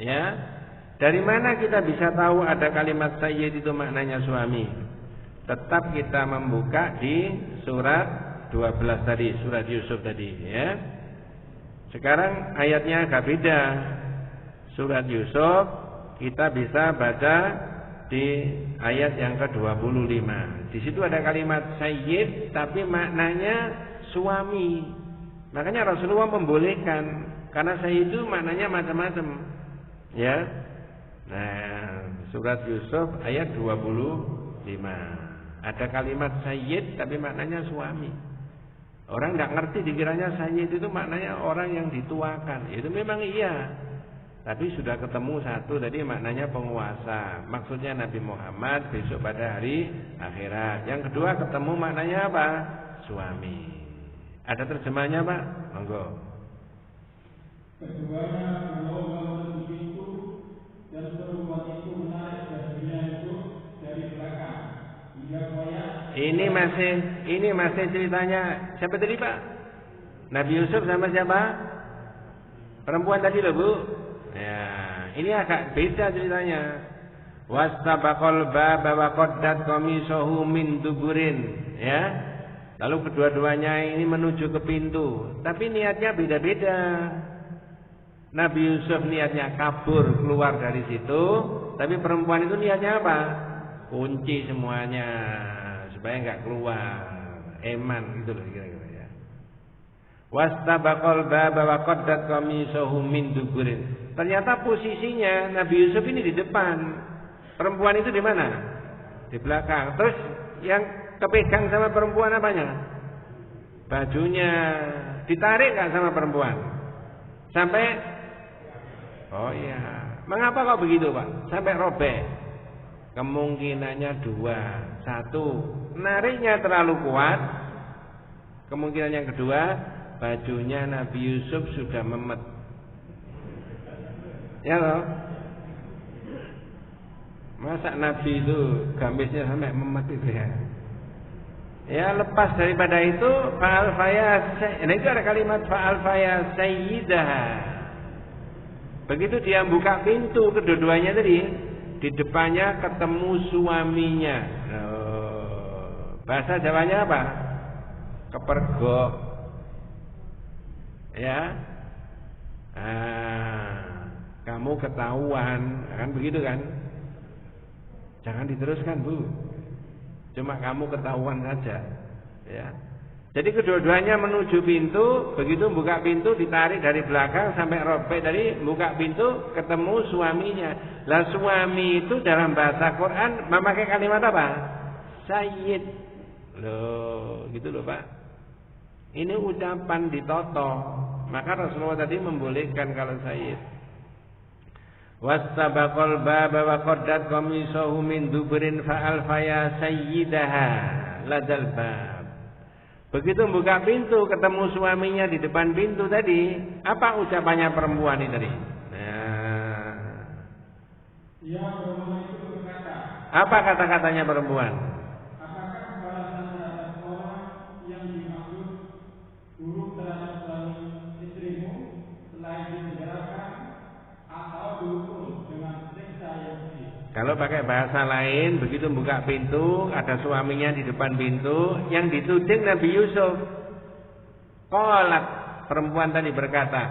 Ya. Dari mana kita bisa tahu ada kalimat sayyid itu maknanya suami? Tetap kita membuka di surat 12 tadi, surat Yusuf tadi ya. Sekarang ayatnya agak beda. Surat Yusuf kita bisa baca di ayat yang ke-25. Di situ ada kalimat sayyid tapi maknanya suami. Makanya Rasulullah membolehkan karena sayyid itu maknanya macam-macam. Ya. Nah, surat Yusuf ayat 25. Ada kalimat sayyid tapi maknanya suami. Orang enggak ngerti dikiranya sayyid itu maknanya orang yang dituakan. Itu memang iya. Tapi sudah ketemu satu tadi maknanya penguasa. Maksudnya Nabi Muhammad besok pada hari akhirat. Yang kedua ketemu maknanya apa? Suami. Ada terjemahnya Pak? Monggo. Keduanya berlomba itu dan perempuan itu menarik bajunya itu dari belakang hingga koyak. Ini masih ceritanya siapa tadi Pak? Nabi Yusuf sama siapa? Perempuan tadi loh Bu. Ya, ini agak beda ceritanya. Wastabaqal baba wa qaddat qamisahu min duburin, ya. Lalu kedua-duanya ini menuju ke pintu, tapi niatnya beda-beda. Nabi Yusuf niatnya kabur keluar dari situ, tapi perempuan itu niatnya apa? Kunci semuanya supaya enggak keluar. Eman gitu loh kira-kira ya. Wastabaqal baba wa qaddat qamisahu min duburin. Ternyata posisinya Nabi Yusuf ini di depan, perempuan itu di mana? Di belakang. Terus yang kepegang sama perempuan apanya? Bajunya. Ditarik kan sama perempuan? Sampai? Oh iya. Mengapa kok begitu Pak? Sampai robek. Kemungkinannya dua. Satu, nariknya terlalu kuat. Kemungkinan yang kedua, bajunya Nabi Yusuf sudah memet. Ya loh. Masa Nabi itu gamisnya sampai memet itu ya. Ya lepas daripada itu fa'al faya. Nah itu ada kalimat fa'al faya sayyidah. Begitu dia buka pintu kedua-duanya tadi, di depannya ketemu suaminya. Bahasa Jawanya apa? Kepergok. Ya. Kamu ketahuan, kan begitu kan? Jangan diteruskan Bu. Cuma kamu ketahuan saja, ya. Jadi kedua-duanya menuju pintu, begitu buka pintu ditarik dari belakang sampai robek dari buka pintu ketemu suaminya. Lah suami itu dalam bahasa Quran memakai kalimat apa? Sayyid. Loh, gitu loh Pak. Ini ucapan ditoto. Maka Rasulullah tadi membolehkan kalau sayyid. Wastabaqal baba wa qaddat qamisahu min dubrin fa'al faya sayyidaha ladal bab. Begitu buka pintu ketemu suaminya di depan pintu tadi, apa ucapannya perempuan ini tadi? Nah. Ya, perempuan itu berkata. Apa kata-katanya perempuan? Apakah balasan terhadap orang yang dimaksud buruk terhadap suami istrimu selain dipenjarakan atau dihukum dengan siksa yang pedih? Kalau pakai bahasa lain, begitu buka pintu, ada suaminya di depan pintu, yang dituding Nabi Yusuf. Qalat, perempuan tadi berkata,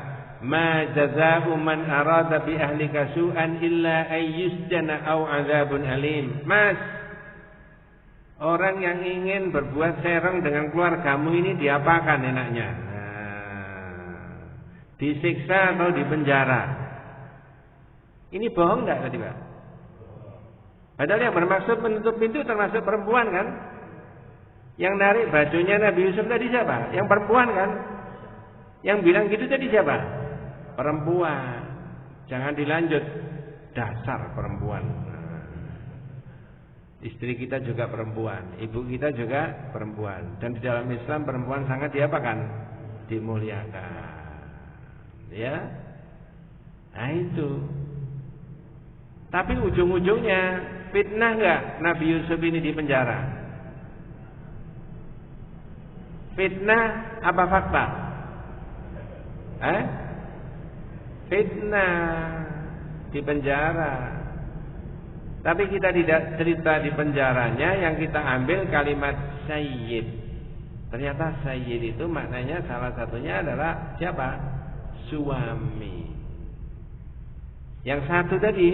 ma jazaa'u man arada bi ahlika su'an illa ayyusjana aw 'adzabun alim. Mas, orang yang ingin berbuat serong dengan keluargamu ini diapakan enaknya? Disiksa atau dipenjara? Ini bohong enggak tadi Pak? Padahal yang bermaksud menutup pintu termasuk perempuan kan? Yang narik bajunya Nabi Yusuf tadi siapa? Yang perempuan kan? Yang bilang gitu tadi siapa? Perempuan. Jangan dilanjut. Dasar perempuan. Istri kita juga perempuan, ibu kita juga perempuan. Dan di dalam Islam perempuan sangat diapakan? Dimuliakan. Ya. Nah itu. Tapi ujung-ujungnya fitnah enggak Nabi Yusuf ini di penjara? Fitnah apa fakta? Fitnah di penjara. Tapi kita tidak cerita di penjaranya, yang kita ambil kalimat sayyid. Ternyata sayyid itu maknanya salah satunya adalah siapa? Suami. Yang satu tadi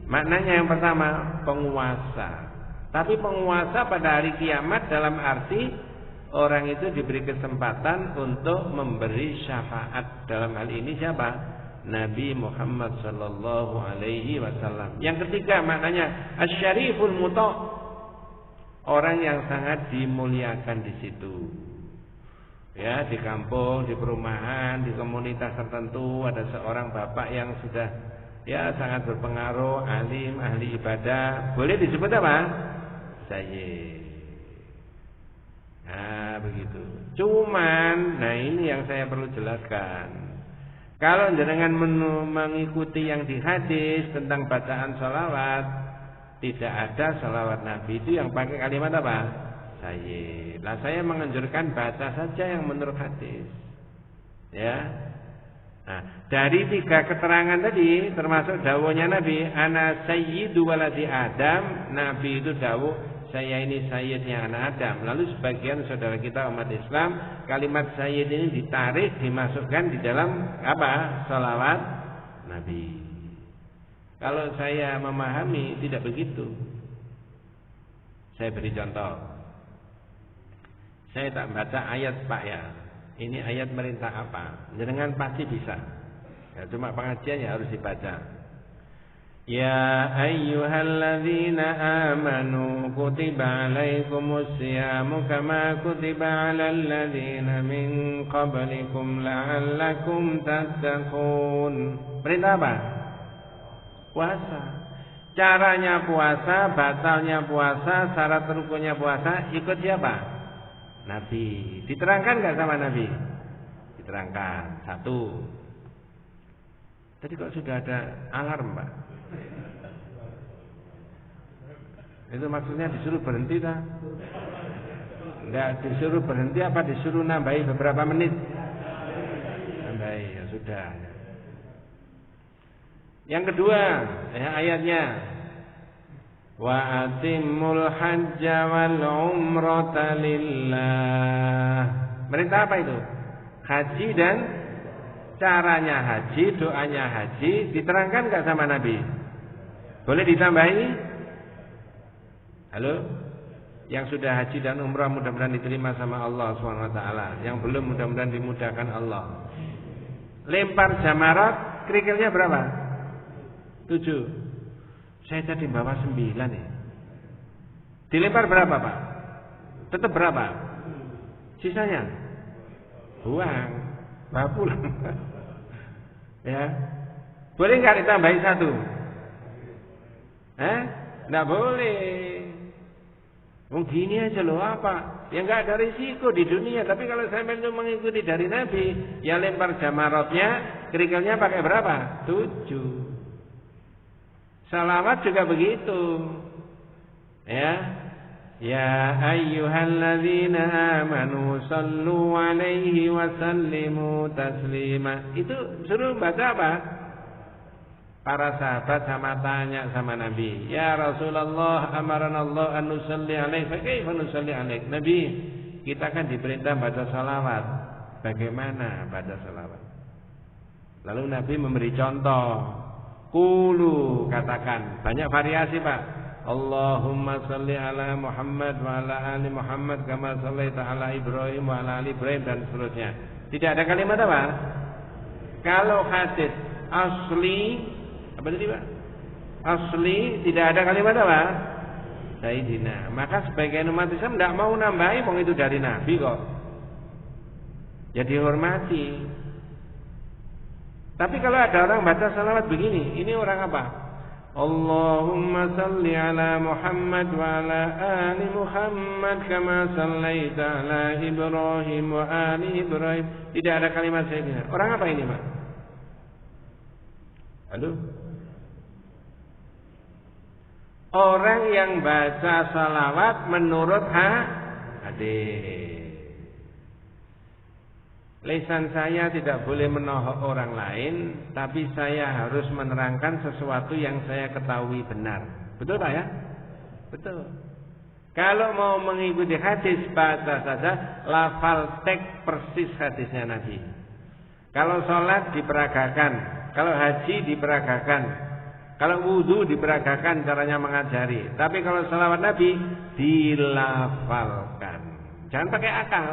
maknanya yang pertama penguasa. Tapi penguasa pada hari kiamat dalam arti orang itu diberi kesempatan untuk memberi syafaat. Dalam hal ini siapa? Nabi Muhammad sallallahu alaihi wasallam. Yang ketiga maknanya asyariful muta', orang yang sangat dimuliakan di situ. Ya, di kampung, di perumahan, di komunitas tertentu ada seorang bapak yang sudah ya sangat berpengaruh, alim, ahli ibadah, boleh disebut apa? Sayyid. Nah, begitu. Cuman, nah ini yang saya perlu jelaskan. Kalau jenengan mengikuti yang di hadis tentang bacaan sholawat, tidak ada sholawat Nabi itu yang pakai kalimat apa? Sayyid. Lah saya menganjurkan baca saja yang menurut hadis. Ya. Nah, dari 3 keterangan tadi termasuk dawuhnya Nabi, ana sayyidu waladi Adam, Nabi itu dawuh saya ini sayyidnya anak Adam. Lalu sebagian saudara kita umat Islam kalimat sayyid ini ditarik dimasukkan di dalam apa? Sholawat Nabi. Kalau saya memahami tidak begitu. Saya beri contoh. Saya tak baca ayat Pak ya. Ini ayat merintah apa? Jenengan pasti bisa. Ya, cuma pengajian ya harus dibaca. Ya ayyuhalladzina amanu kutiba alaikumus siyamu kama kutiba alal ladzina min qablikum la'allakum tattaqun. Perintah apa? Puasa. Caranya puasa, batalnya puasa, syarat rukunnya puasa, ikut siapa? Nabi. Diterangkan nggak sama Nabi? Diterangkan. 1. Tadi kok sudah ada alarm, Pak? Itu maksudnya disuruh berhenti tak? Enggak disuruh berhenti apa disuruh nambahi beberapa menit? Nambahi, ya sudah. Yang kedua, ayatnya wa atimul hajja wal umrata lillah. Perintah apa itu? Haji dan caranya haji, doanya haji, diterangkan enggak sama Nabi? Boleh ditambahi? Halo? Yang sudah haji dan umrah mudah-mudahan diterima sama Allah SWT. Yang belum mudah-mudahan dimudahkan Allah. Lempar jamarat, kerikilnya berapa? 7. Saya tadi bawa 9 ya. Dilempar berapa Pak? Tetap berapa? Sisanya? Buang. Bawa pulang. Ya. Boleh nggak ditambahin 1? Nggak boleh. Gini aja loh apa? Ya nggak ada risiko di dunia. Tapi kalau saya mengikuti dari Nabi, ya lempar jamarotnya, kerikilnya pakai berapa? 7. Salawat juga begitu. Ya. Ya ayyuhalladzina amanu sallu alaihi wa sallimu taslima. Itu suruh baca apa? Para sahabat sama tanya sama Nabi, "Ya Rasulullah, amarana Allah an nusalli alaihi, fa kaifa nusalli alaihi?" Nabi, kita kan diperintah baca salawat. Bagaimana baca salawat? Lalu Nabi memberi contoh. Qulu, katakan, banyak variasi Pak. Allahumma salli ala Muhammad wa ala ali Muhammad kama sallaita ala Ibrahim wa ala ali Ibrahim dan seterusnya. Tidak ada kalimat apa? Kalau hadis asli, apa tadi Pak? Asli tidak ada kalimat apa? Sayyidina. Maka sebagian umat Islam tidak mau nambahi, wong itu dari Nabi kok. Ya dihormati. Tapi kalau ada orang baca salawat begini, ini orang apa? Allahumma salli ala Muhammad wa ala ali Muhammad kama sallaita ala Ibrahim wa ali Ibrahim. Tidak ada kalimat sayyidina. Orang apa ini, Pak? Halo? Orang yang baca salawat menurut hadis. Lisan saya tidak boleh menohok orang lain, tapi saya harus menerangkan sesuatu yang saya ketahui benar. Betul Pak ya? Betul. Kalau mau mengikuti hadis, baca saja lafal teks persis hadisnya Nabi. Kalau sholat diperagakan, kalau haji diperagakan, Kalau wudu diperagakan caranya mengajari. Tapi kalau salawat Nabi dilafalkan. Jangan pakai akal.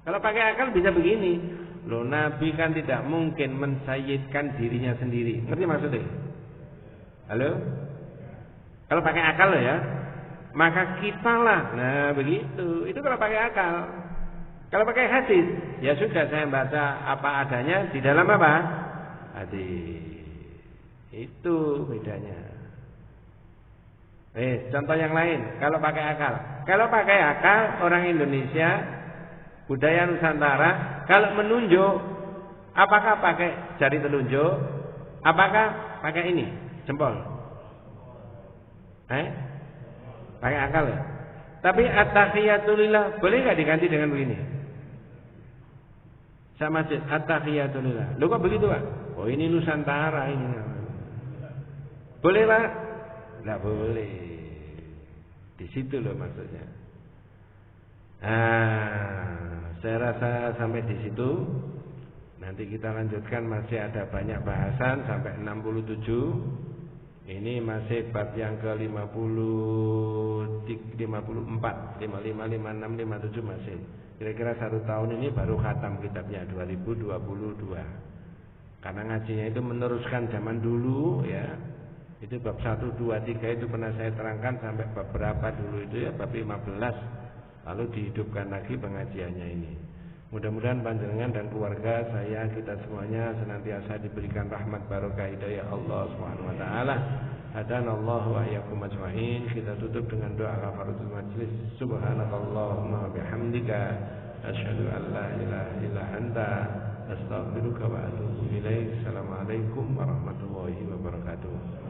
Kalau pakai akal bisa begini. Loh, Nabi kan tidak mungkin mensayyidkan dirinya sendiri. Ngerti maksudnya? Halo? Kalau pakai akal loh ya. Maka kita lah. Nah begitu. Itu kalau pakai akal. Kalau pakai hadis, ya sudah saya baca apa adanya di dalam apa? Hadis. Itu bedanya. Contoh yang lain. Kalau pakai akal. Kalau pakai akal, orang Indonesia, budaya Nusantara, kalau menunjuk, apakah pakai jari telunjuk? Apakah pakai ini, jempol? Pakai akal ya. Tapi at-tahiyatulillah boleh nggak diganti dengan begini? Sama masjid at-tahiyatulillah. Loh kok begitu Pak? Oh ini Nusantara ini. Boleh Pak? Nggak boleh. Di situ loh maksudnya. Saya rasa sampai di situ. Nanti kita lanjutkan, masih ada banyak bahasan sampai 67. Ini masih bab yang ke-54, 55, 56, 57 masih. Kira-kira 1 tahun ini baru khatam kitabnya 2022. Karena ngajinya itu meneruskan zaman dulu ya. Itu bab 1, 2, 3 itu pernah saya terangkan sampai bab berapa dulu itu ya, bab 15. Lalu dihidupkan lagi pengajiannya ini. Mudah-mudahan panjenengan dan keluarga saya, kita semuanya senantiasa diberikan rahmat barokah hidayah Allah Subhanahu wa taala. Hadanallahu wa iyyakum ajmain. Kita tutup dengan doa kafaratul majlis. Subhanakallahumma wa bihamdika asyhadu an la ilaha illa anta astaghfiruka wa atubu ilaik. Assalamualaikum warahmatullahi wabarakatuh.